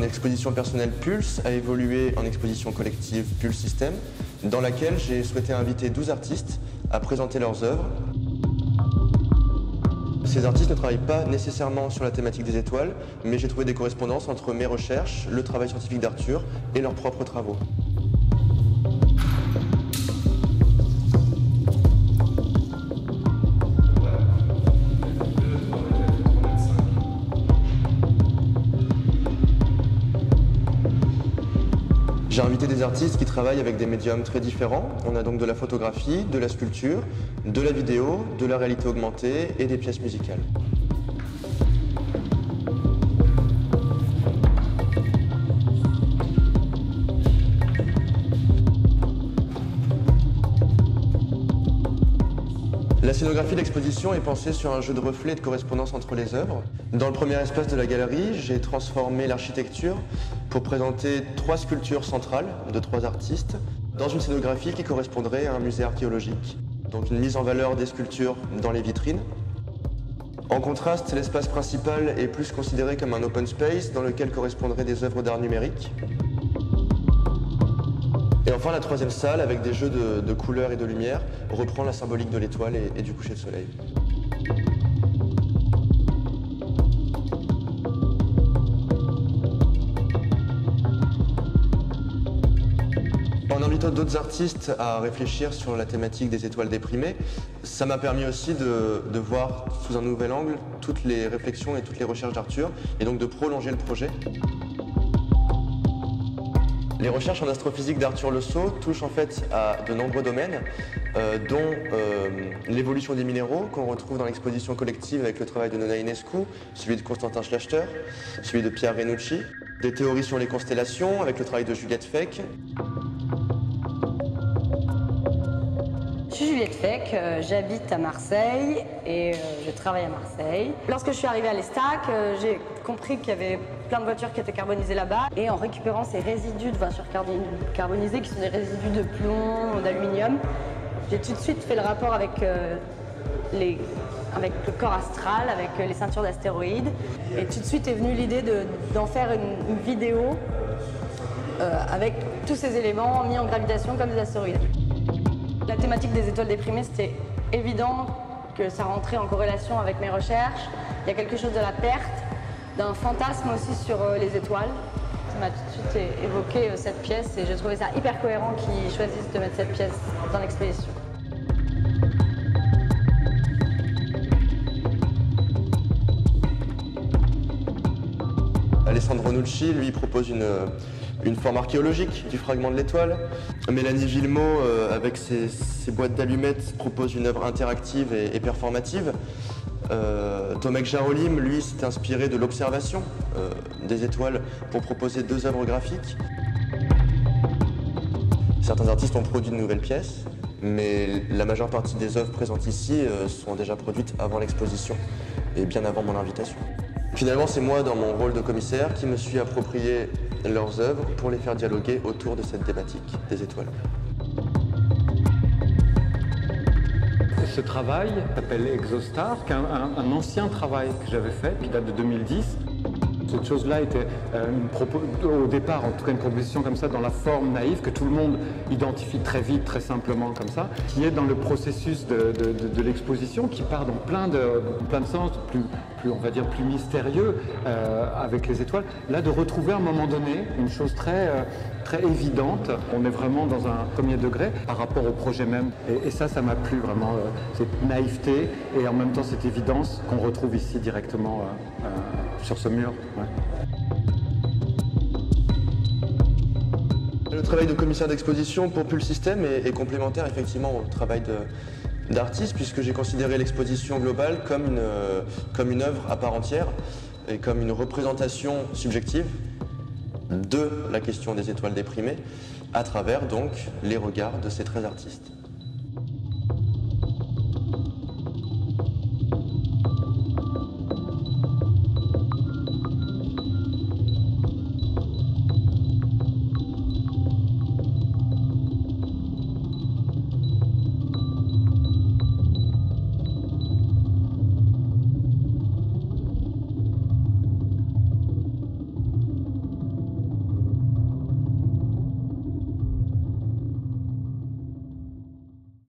exposition personnelle Pulse a évolué en exposition collective Pulse System, dans laquelle j'ai souhaité inviter 12 artistes à présenter leurs œuvres. Ces artistes ne travaillent pas nécessairement sur la thématique des étoiles, mais j'ai trouvé des correspondances entre mes recherches, le travail scientifique d'Arthur et leurs propres travaux. J'ai invité des artistes qui travaillent avec des médiums très différents. On a donc de la photographie, de la sculpture, de la vidéo, de la réalité augmentée et des pièces musicales. La scénographie de l'exposition est pensée sur un jeu de reflets et de correspondance entre les œuvres. Dans le premier espace de la galerie, j'ai transformé l'architecture pour présenter 3 sculptures centrales de 3 artistes dans une scénographie qui correspondrait à un musée archéologique. Donc une mise en valeur des sculptures dans les vitrines. En contraste, l'espace principal est plus considéré comme un open space dans lequel correspondraient des œuvres d'art numérique. Et enfin, la troisième salle, avec des jeux de couleurs et de lumière, reprend la symbolique de l'étoile et du coucher de soleil. En invitant d'autres artistes à réfléchir sur la thématique des étoiles déprimées, ça m'a permis aussi de voir sous un nouvel angle toutes les réflexions et toutes les recherches d'Arthur, et donc de prolonger le projet. Les recherches en astrophysique d'Arthur Le Sceau touchent en fait à de nombreux domaines, dont l'évolution des minéraux qu'on retrouve dans l'exposition collective avec le travail de Nona Ionescu, celui de Constantin Schlachter, celui de Pierre Renucci, des théories sur les constellations avec le travail de Juliette Fekk. Je suis Juliette Fekk, j'habite à Marseille et je travaille à Marseille. Lorsque je suis arrivée à l'Estac, j'ai compris qu'il y avait plein de voitures qui étaient carbonisées là-bas. Et en récupérant ces résidus de voitures carbonisées, qui sont des résidus de plomb, d'aluminium, j'ai tout de suite fait le rapport avec le corps astral, avec les ceintures d'astéroïdes. Et tout de suite est venue l'idée d'en faire une vidéo avec tous ces éléments mis en gravitation comme des astéroïdes. La thématique des étoiles déprimées, c'était évident que ça rentrait en corrélation avec mes recherches. Il y a quelque chose de la perte, d'un fantasme aussi sur les étoiles. Ça m'a tout de suite évoqué cette pièce et j'ai trouvé ça hyper cohérent qu'ils choisissent de mettre cette pièce dans l'exposition. Alessandro Nucci, lui, propose une forme archéologique du fragment de l'étoile. Mélanie Villemot, avec ses boîtes d'allumettes, propose une œuvre interactive et performative. Tomek Jarolim, lui, s'est inspiré de l'observation des étoiles pour proposer 2 œuvres graphiques. Certains artistes ont produit de nouvelles pièces, mais la majeure partie des œuvres présentes ici sont déjà produites avant l'exposition et bien avant mon invitation. Finalement, c'est moi, dans mon rôle de commissaire, qui me suis approprié leurs œuvres pour les faire dialoguer autour de cette thématique des étoiles. Ce travail s'appelle Exostar, qui est un ancien travail que j'avais fait, qui date de 2010. Cette chose-là était au départ, en tout cas une proposition comme ça, dans la forme naïve, que tout le monde identifie très vite, très simplement comme ça, qui est dans le processus de l'exposition, qui part dans plein de sens, on va dire plus mystérieux, avec les étoiles. Là, de retrouver à un moment donné une chose très évidente. On est vraiment dans un premier degré par rapport au projet même. Et ça m'a plu vraiment, cette naïveté et en même temps cette évidence qu'on retrouve ici directement sur ce mur. Ouais. Le travail de commissaire d'exposition pour Pulse System est complémentaire effectivement au travail d'artiste, puisque j'ai considéré l'exposition globale comme une œuvre à part entière et comme une représentation subjective de la question des étoiles déprimées à travers donc les regards de ces 13 artistes.